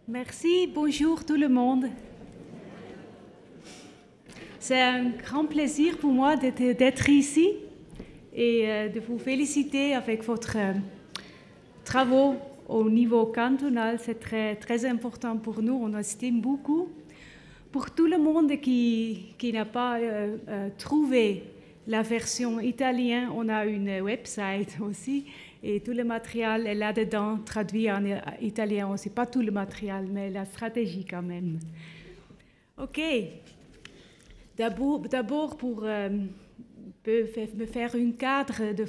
Merci, bonjour tout le monde. C'est un grand plaisir pour moi d'être ici et de vous féliciter avec votre travaux au niveau cantonal. C'est très important pour nous, on estime beaucoup. Pour tout le monde qui n'a pas trouvé la version italienne, on a une website aussi et tout le matériel est là-dedans, traduit en italien aussi. Pas tout le matériel, mais la stratégie quand même. OK. D'abord pour me faire un cadre de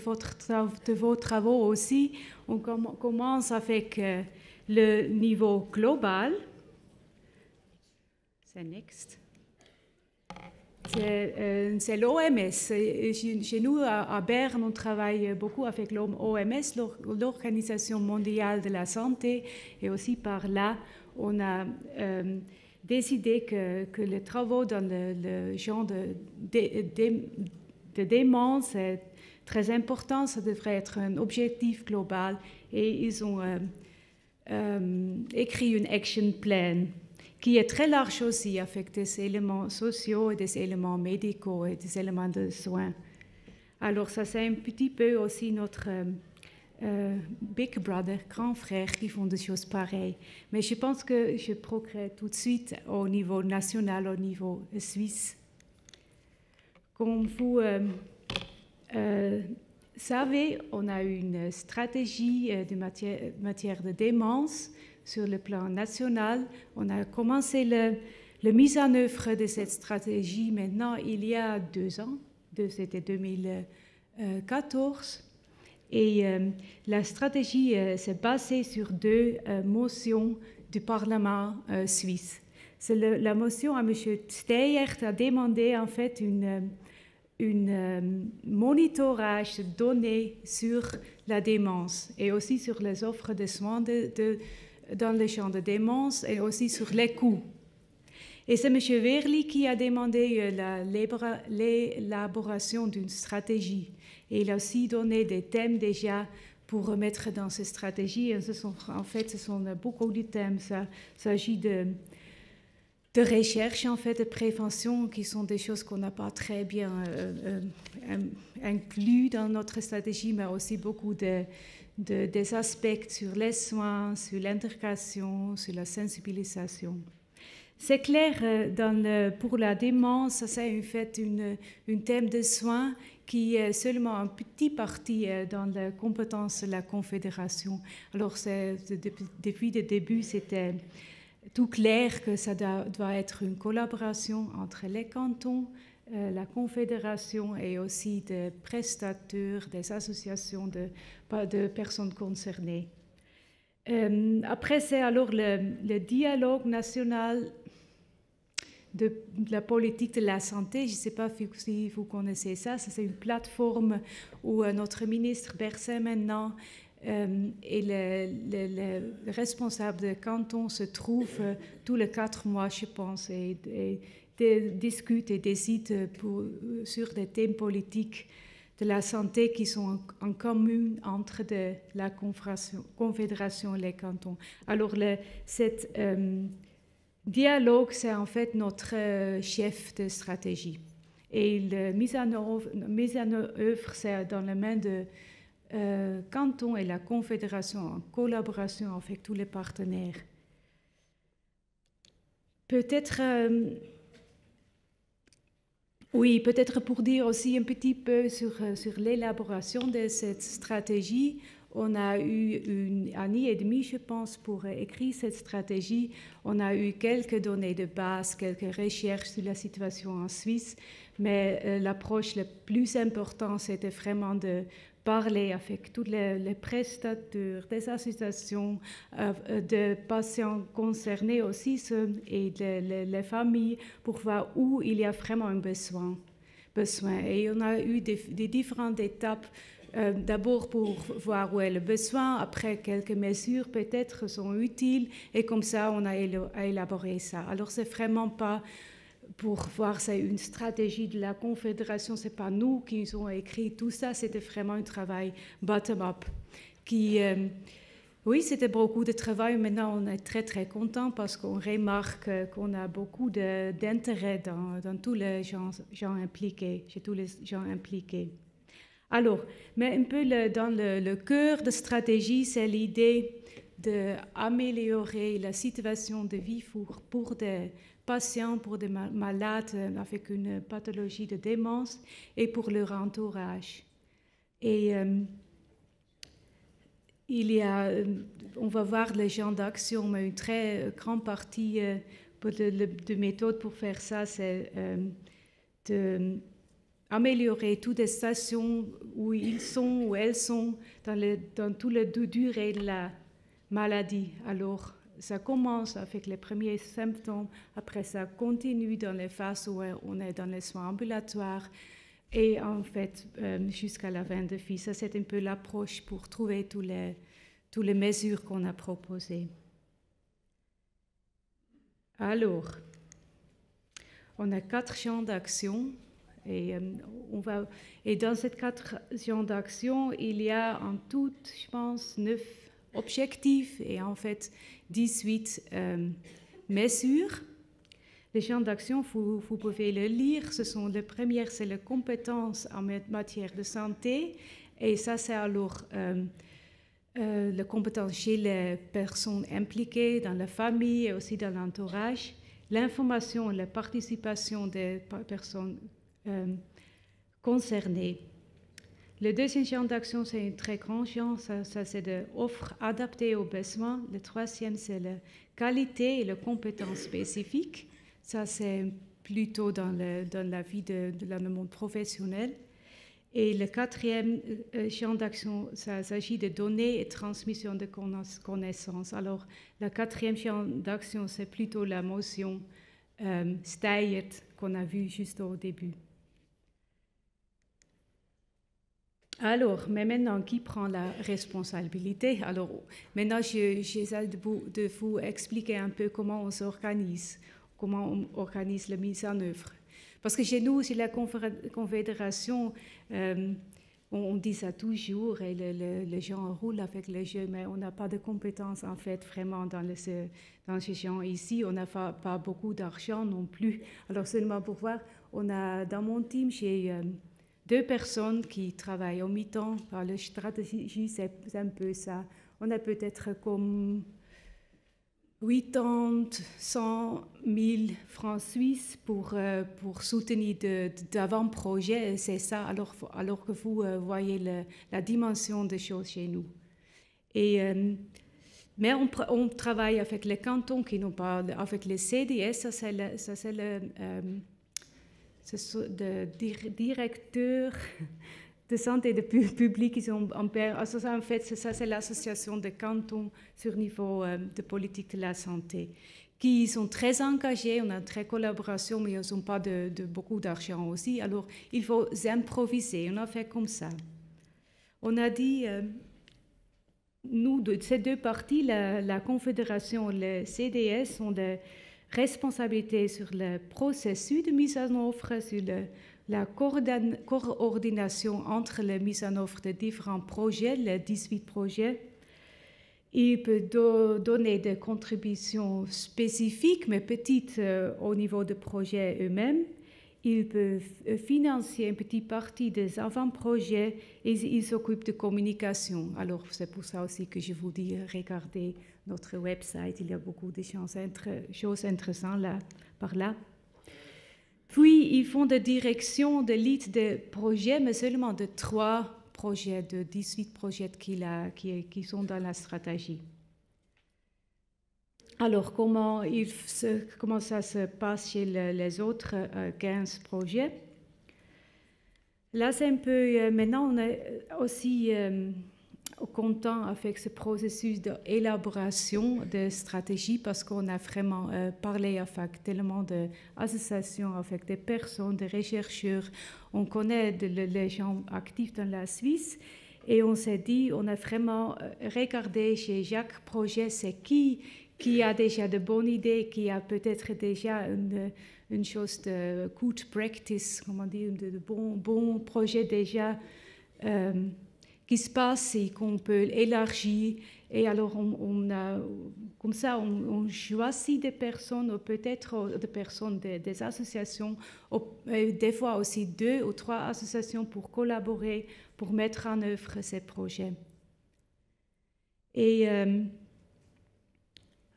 vos travaux aussi, on commence avec le niveau global. C'est next. C'est l'OMS. Chez nous, à Berne, on travaille beaucoup avec l'OMS, l'Organisation mondiale de la santé, et aussi par là, on a décidé que les travaux dans le genre de démence est très important, ça devrait être un objectif global, et ils ont écrit une action plan qui est très large aussi, avec des éléments sociaux et des éléments médicaux et des éléments de soins. Alors ça, c'est un petit peu aussi notre big brother, grand frère, qui font des choses pareilles. Mais je pense que je progresse tout de suite au niveau national, au niveau suisse. Comme vous savez, on a une stratégie de matière de démence sur le plan national. On a commencé la mise en œuvre de cette stratégie maintenant il y a 2 ans, c'était 2014. Et la stratégie s'est basée sur 2 motions du Parlement suisse. C'est la motion à M. Steyert a demandé en fait une monitorage de données sur la démence et aussi sur les offres de soins dans le champ de démence et aussi sur les coûts. Et c'est M. Verli qui a demandé l'élaboration d'une stratégie. Et il a aussi donné des thèmes déjà pour remettre dans ces stratégies. Et ce sont beaucoup de thèmes. Ça s'agit de recherche, en fait, de prévention, qui sont des choses qu'on n'a pas très bien inclus dans notre stratégie, mais aussi beaucoup des aspects sur les soins, sur l'intégration, sur la sensibilisation. C'est clair, pour la démence, c'est en fait un thème de soins qui est seulement un petit parti dans la compétence de la Confédération. Alors, depuis le début, c'était tout clair que ça doit être une collaboration entre les cantons, la Confédération et aussi des prestateurs, des associations de personnes concernées. Après, c'est alors le dialogue national de la politique de la santé. Je ne sais pas si vous connaissez ça. C'est une plateforme où notre ministre Berset maintenant et le responsable de canton se trouvent tous les 4 mois, je pense, et discutent et décident sur des thèmes politiques de la santé qui sont en commun entre la Confédération et les cantons. Alors, cet dialogue, c'est en fait notre chef de stratégie. Et la mise en œuvre, c'est dans les mains de canton et la Confédération en collaboration avec tous les partenaires. Peut-être pour dire aussi un petit peu sur l'élaboration de cette stratégie. On a eu 1 an et demi, je pense, pour écrire cette stratégie. On a eu quelques données de base, quelques recherches sur la situation en Suisse, mais l'approche la plus importante, c'était vraiment de parler avec tous les prestateurs, des associations, de patients concernés aussi et les familles pour voir où il y a vraiment un besoin. Et on a eu des différentes étapes. D'abord pour voir où est le besoin, après quelques mesures peut-être sont utiles et comme ça on a élaboré ça. Alors c'est vraiment pas pour voir, c'est une stratégie de la Confédération, c'est pas nous qui ont écrit tout ça, c'était vraiment un travail bottom-up qui Oui, c'était beaucoup de travail. Maintenant, on est très, très content parce qu'on remarque qu'on a beaucoup d'intérêt dans tous les gens impliqués, chez tous les gens impliqués. Alors, mais un peu dans le cœur de stratégie, c'est l'idée d'améliorer la situation de vie pour des patients, pour des malades avec une pathologie de démence et pour leur entourage. Et on va voir les gens d'action, mais une très grande partie de méthode pour faire ça, c'est d'améliorer toutes les stations où ils sont, où elles sont, dans toute la durée de la maladie. Alors, ça commence avec les premiers symptômes, après ça continue dans les phases où on est dans les soins ambulatoires, et en fait, jusqu'à la fin de vie. Ça, c'est un peu l'approche pour trouver toutes les mesures qu'on a proposées. Alors, on a 4 champs d'action. Et dans ces 4 champs d'action, il y a en tout, je pense, 9 objectifs et en fait 18 mesures. Les champs d'action, vous pouvez le lire. Le premier, c'est les compétences en matière de santé. Et ça, c'est alors les compétences chez les personnes impliquées, dans la famille et aussi dans l'entourage. L'information et la participation des personnes concernées. Le deuxième champ d'action, c'est un très grand champ. Ça c'est l'offre adaptée aux besoins. Le troisième, c'est la qualité et les compétences spécifiques. Ça, c'est plutôt dans la vie de le monde professionnel. Et le quatrième champ d'action, ça s'agit de données et transmission de connaissances. Alors, le quatrième champ d'action, c'est plutôt la motion STEIERT qu'on a vue juste au début. Alors, mais maintenant, qui prend la responsabilité? Alors, maintenant, j'essaie de vous expliquer un peu comment on s'organise, comment on organise la mise en œuvre. Parce que chez nous, c'est la Confédération, on dit ça toujours, et les gens roulent avec le jeu, mais on n'a pas de compétences, en fait, vraiment dans ces gens ici. On n'a pas beaucoup d'argent non plus. Alors, seulement pour voir, on a dans mon team, j'ai 2 personnes qui travaillent au mi-temps. La stratégie, c'est un peu ça. On a peut-être comme 80, 100 000 francs suisses pour soutenir d'avant-projet. C'est ça, alors que vous voyez la dimension des choses chez nous. Mais on travaille avec les cantons qui n'ont pas, avec les CDS, ça c'est le directeur de santé publique. En fait, ça c'est l'association des cantons sur niveau de politique de la santé, qui sont très engagés, on a une très collaboration, mais ils n'ont pas beaucoup d'argent aussi. Alors, il faut improviser, on a fait comme ça. On a dit, nous, de ces 2 parties, la Confédération et le CDS ont des responsabilités sur le processus de mise en œuvre, sur la coordination entre la mise en œuvre de différents projets, les 18 projets. Il peut donner des contributions spécifiques, mais petites au niveau des projets eux-mêmes. Il peut financer une petite partie des avant-projets et il s'occupe de communication. Alors, c'est pour ça aussi que je vous dis, regardez notre website, il y a beaucoup de choses intéressantes par là. Puis, ils font des directions, des leads de projets, mais seulement de 3 projets, de 18 projets qui sont dans la stratégie. Alors, comment ça se passe chez les autres 15 projets? Là, c'est un peu... maintenant, on est aussi content avec ce processus d'élaboration de stratégie parce qu'on a vraiment parlé avec tellement d'associations, avec des personnes, des chercheurs. On connaît les gens actifs dans la Suisse et on s'est dit, on a vraiment regardé chez chaque projet, c'est qui a déjà de bonnes idées, qui a peut-être déjà une chose de good practice, comment dire, de bons projets déjà qui se passe et qu'on peut élargir. Et alors, comme ça, on choisit des personnes, ou peut-être des personnes, des associations, ou, des fois aussi 2 ou 3 associations pour collaborer, pour mettre en œuvre ces projets. Et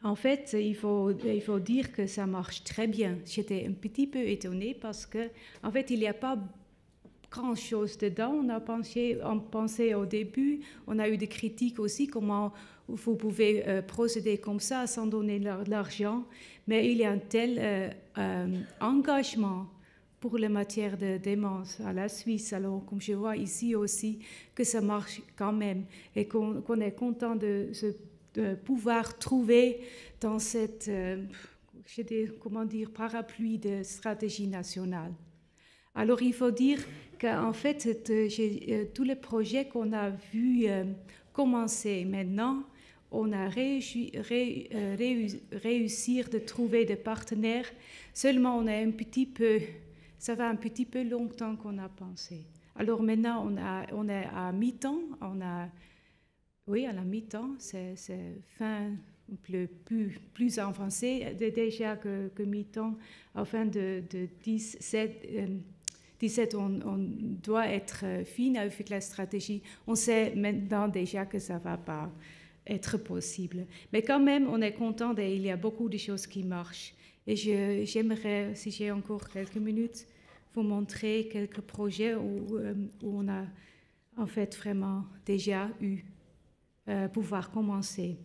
en fait, il faut dire que ça marche très bien. J'étais un petit peu étonnée parce que, en fait, il n'y a pas grand-chose dedans. On a pensé au début, on a eu des critiques aussi, comment vous pouvez procéder comme ça sans donner de l'argent. Mais il y a un tel engagement pour la matière de démence à la Suisse, alors comme je vois ici aussi, que ça marche quand même et qu'on est content de pouvoir trouver dans cette parapluie de stratégie nationale. Alors, il faut dire qu'en fait, tous les projets qu'on a vus commencer maintenant, on a réussi de trouver des partenaires. Seulement, ça va un petit peu longtemps qu'on a pensé. Alors maintenant, on est à mi-temps. Oui, à la mi-temps, c'est fin plus avancé déjà que mi-temps. À fin de 17, on doit être fin avec la stratégie. On sait maintenant déjà que ça ne va pas être possible. Mais quand même, on est content et il y a beaucoup de choses qui marchent. Et j'aimerais, si j'ai encore quelques minutes, vous montrer quelques projets où on a en fait vraiment déjà eu pouvoir commencer.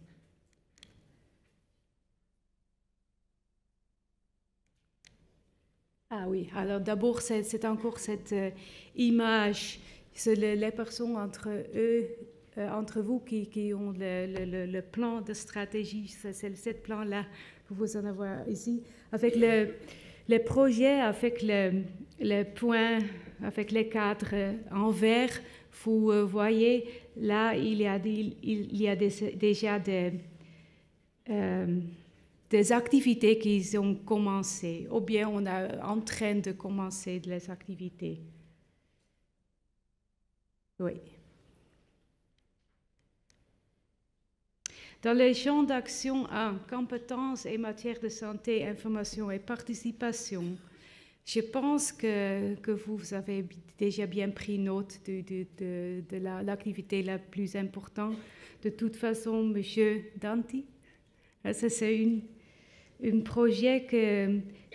Ah oui, alors d'abord, c'est encore cette image, c'est les personnes entre vous qui ont le plan de stratégie, c'est ce plan-là que vous en avez ici, avec le projet, avec le point, avec les cadres en vert. Vous voyez, là, il y a déjà des activités qui ont commencé, ou bien on est en train de commencer les activités. Oui. Dans les champs d'action 1, compétences et matière de santé, information et participation, je pense que vous avez déjà bien pris note de l'activité la plus importante. De toute façon, Monsieur Danti, ça c'est un projet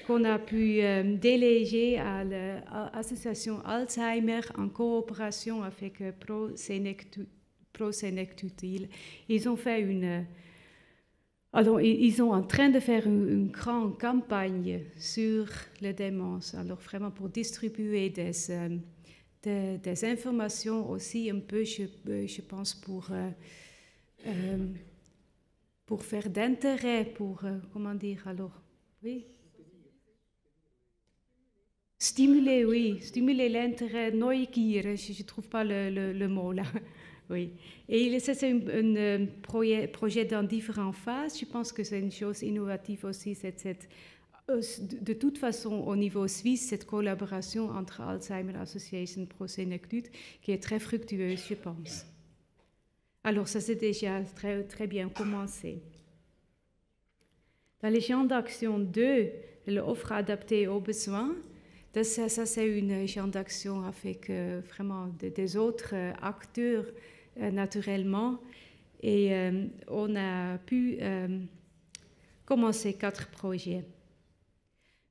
qu'on a pu déléguer à l'association Alzheimer en coopération avec ProSenectut. Ils ont fait ils sont en train de faire une grande campagne sur la démence, alors vraiment pour distribuer des informations aussi un peu, je pense, pour faire d'intérêt, comment dire alors, oui. Stimuler l'intérêt, Neugier, je ne trouve pas le mot là. Oui, et c'est un projet dans différentes phases. Je pense que c'est une chose innovative aussi, de toute façon au niveau suisse, cette collaboration entre Alzheimer Association et ProSenectut qui est très fructueuse, je pense. Alors ça c'est déjà très, très bien commencé. Dans les champs d'action 2, l'offre adaptée aux besoins, ça c'est une champ d'action avec vraiment des autres acteurs naturellement, et on a pu commencer 4 projets.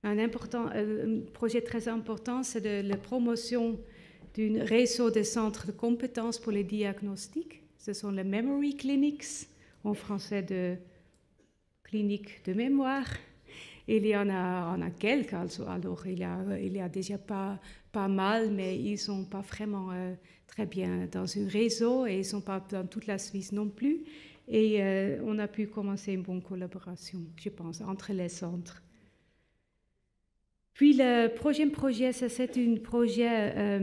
Un projet très important, c'est la promotion d'un réseau de centres de compétences pour les diagnostics. Ce sont les memory clinics, en français de cliniques de mémoire. Il y en a quelques, alors il y a déjà pas mal, mais ils ne sont pas vraiment très bien dans un réseau et ils ne sont pas dans toute la Suisse non plus. Et on a pu commencer une bonne collaboration, je pense, entre les centres. Puis le prochain projet, c'est un projet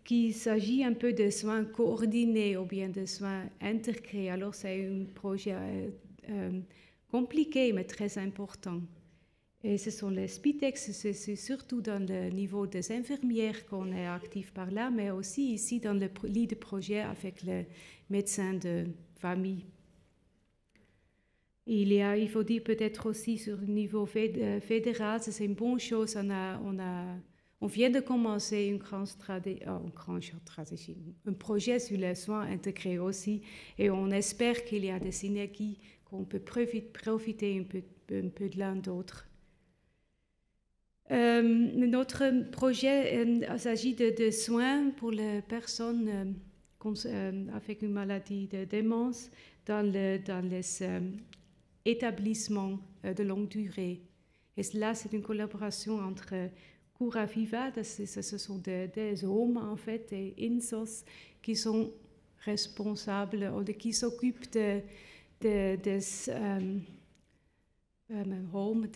qui s'agit un peu de soins coordonnés ou bien de soins intégrés. Alors c'est un projet compliqué mais très important. Et ce sont les SPITEX, c'est surtout dans le niveau des infirmières qu'on est actif par là, mais aussi ici dans le lit de projet avec les médecins de famille. Il faut dire peut-être aussi sur le niveau fédéral, c'est une bonne chose, on vient de commencer un projet sur les soins intégrés aussi, et on espère qu'il y a des synergies, qu'on peut profiter un peu de l'un d'autre. Notre projet s'agit de soins pour les personnes avec une maladie de démence dans les établissements de longue durée. Et là, c'est une collaboration entre Cura Viva, ce sont des hommes en fait, et INSOS qui sont responsables ou qui s'occupent des hommes,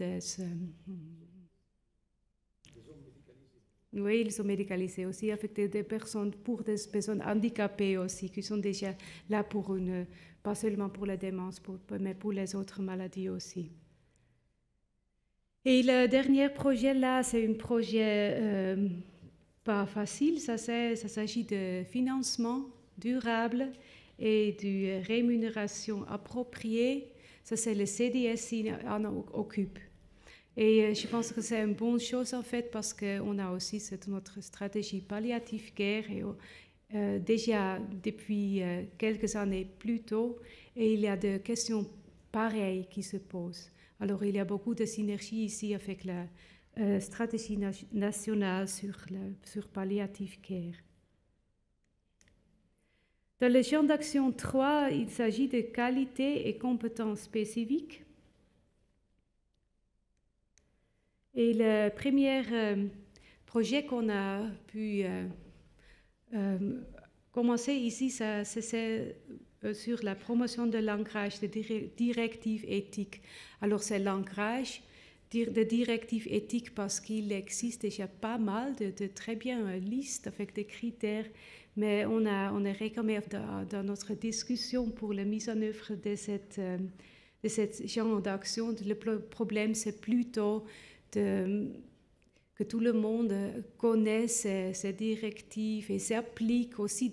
oui, ils sont médicalisés aussi avec des personnes, pour des personnes handicapées aussi, qui sont déjà là pour pas seulement pour la démence, mais pour les autres maladies aussi. Et le dernier projet là, c'est un projet pas facile, ça s'agit de financement durable et de rémunération appropriée. Ça, c'est le CDSI en occupe. Et je pense que c'est une bonne chose en fait parce qu'on a aussi notre stratégie palliative care et déjà depuis quelques années plus tôt, et il y a des questions pareilles qui se posent. Alors il y a beaucoup de synergie ici avec la stratégie nationale sur palliative care. Dans le champ d'action 3, il s'agit de qualité et compétences spécifiques. Et le premier projet qu'on a pu commencer ici, c'est sur la promotion de l'ancrage de directives éthiques. Alors c'est l'ancrage de directives éthiques parce qu'il existe déjà pas mal de très bien listes avec des critères, mais on a réclamé dans notre discussion pour la mise en œuvre de cette genre d'action. Le problème, c'est plutôt que tout le monde connaisse ces directives et s'applique aussi,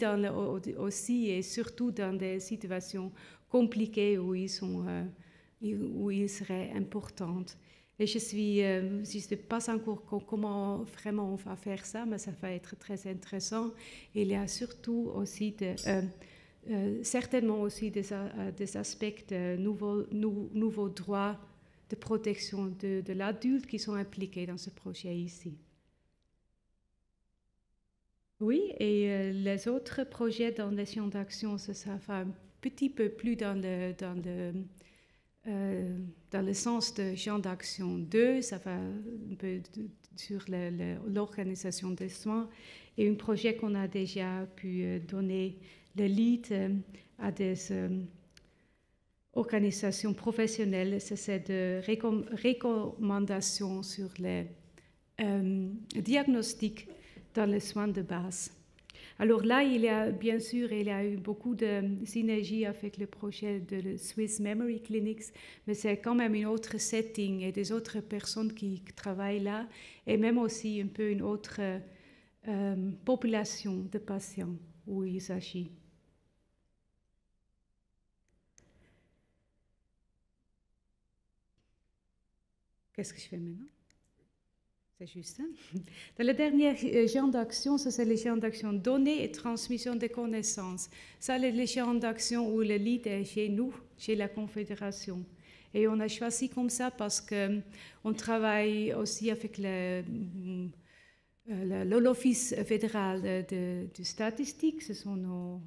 aussi et surtout dans des situations compliquées où ils seraient importantes. Et je ne sais pas encore comment vraiment on va faire ça, mais ça va être très intéressant. Et il y a surtout aussi certainement aussi des aspects de nouveaux droits de protection de l'adulte qui sont impliqués dans ce projet ici. Oui, et les autres projets dans les champs d'action, ça va un petit peu plus dans le sens de champ d'action 2, ça va un peu sur l'organisation des soins, et un projet qu'on a déjà pu donner le lead à des organisations professionnelles, c'est de recommandations sur les diagnostics dans les soins de base. Alors là, il y a bien sûr, il y a eu beaucoup de synergie avec le projet de Swiss Memory Clinics, mais c'est quand même une autre setting et des autres personnes qui travaillent là, et même aussi un peu une autre population de patients où il s'agit. Qu'est-ce que je fais maintenant? C'est juste ça. Dans le dernier champ d'action, ça c'est le champ d'action données et transmission des connaissances. Ça, c'est le champ d'action où le lead est chez nous, chez la Confédération. Et on a choisi comme ça parce qu'on travaille aussi avec l'Office fédéral de statistique. Ce sont nos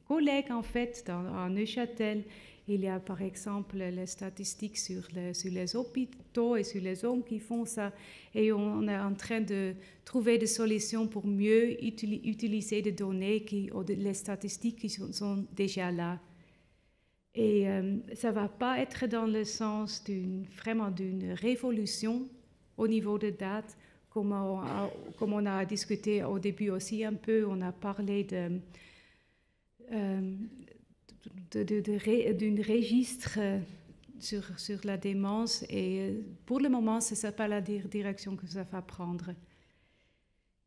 collègues en fait à Neuchâtel. Il y a par exemple les statistiques sur les hôpitaux et sur les hommes qui font ça. Et on est en train de trouver des solutions pour mieux utiliser des données, les statistiques qui sont déjà là. Et ça ne va pas être dans le sens vraiment d'une révolution au niveau de dates, comme on a discuté au début aussi un peu. On a parlé d'un registre sur la démence et pour le moment, ce n'est pas la direction que ça va prendre.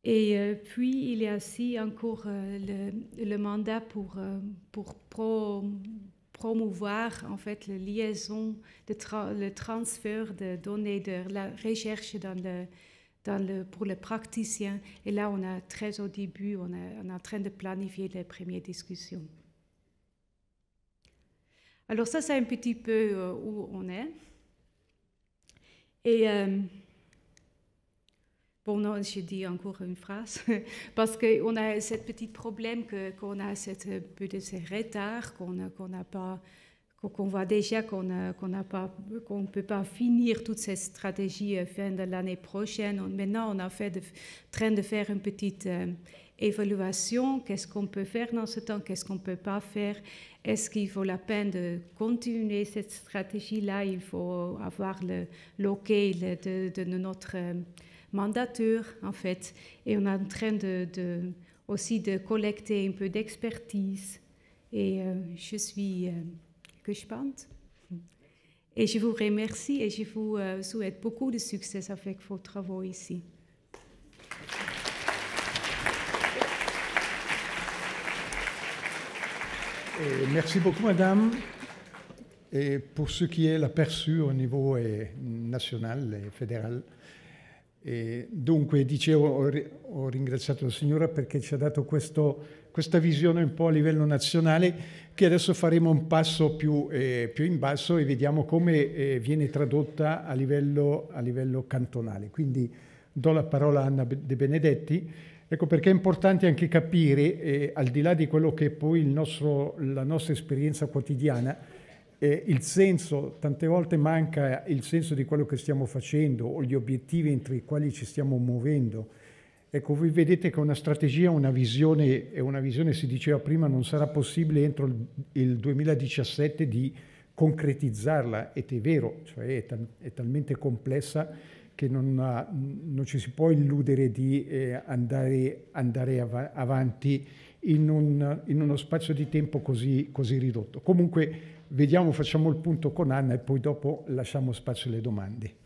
Et puis, il y a aussi encore le mandat pour promouvoir en fait la liaison, le transfert de données de la recherche pour les praticiens. Et là, on est très au début, on est en train de planifier les premières discussions. Alors ça, c'est un petit peu où on est. Et bon, non, je dis encore une phrase, parce qu'on a ce petit problème qu'on a un peu de ces retards, qu'on voit déjà qu'on ne peut pas finir toutes ces stratégies fin de l'année prochaine. Maintenant, on est en train de faire une petite évaluation. Qu'est-ce qu'on peut faire dans ce temps? Qu'est-ce qu'on ne peut pas faire? Est-ce qu'il vaut la peine de continuer cette stratégie-là? Il faut avoir l'OK de notre mandateur, en fait. Et on est en train aussi de collecter un peu d'expertise. Et je suis gespannt. Et je vous remercie et je vous souhaite beaucoup de succès avec vos travaux ici. Et merci beaucoup, Madame. E pour ce qui è l'aperçu au niveau nazionale e federale. E dunque, dicevo, ho ringraziato la signora perché ci ha dato questa visione un po' a livello nazionale, che adesso faremo un passo più in basso e vediamo come viene tradotta a livello cantonale. Quindi do la parola a Anna De Benedetti. Ecco perché è importante anche capire, al di là di quello che è poi la nostra esperienza quotidiana, il senso, tante volte manca il senso di quello che stiamo facendo o gli obiettivi entro i quali ci stiamo muovendo. Ecco, voi vedete che una strategia, una visione, si diceva prima, non sarà possibile entro il 2017 di concretizzarla, ed è vero, cioè è talmente complessa che non ci si può illudere di andare avanti in uno spazio di tempo così ridotto. Comunque, vediamo, facciamo il punto con Anna e poi dopo lasciamo spazio alle domande.